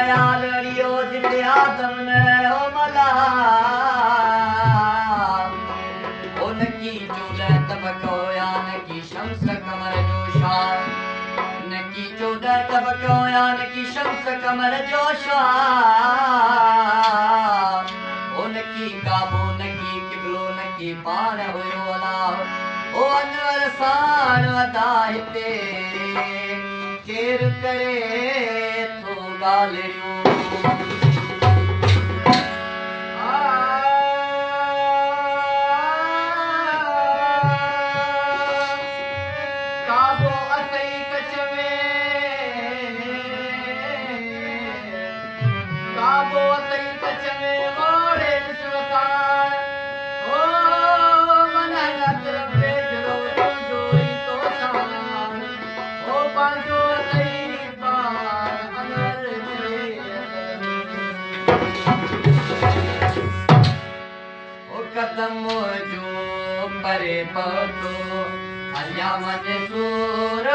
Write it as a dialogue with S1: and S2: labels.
S1: लड़ियो जिते आदम ने हो मला उनकी चौदह तबक होया नकी शम्स कमर जोशा नकी चौदह तबक होया नकी शम्स कमर जोशा उनकी काबो नकी किबलो नकी पान हुयो अला ओ अनवर सान अदा हिते केर करे तो गालियो काबो असई कच में काबो असई कच में मोड़े निस्वतान ओ मन तरफ भेजो तुझो ही तो शान ओ पांजो असई बार अनर ओ कदम मुंहिंजो परे पहुतो अञा मंज़ूर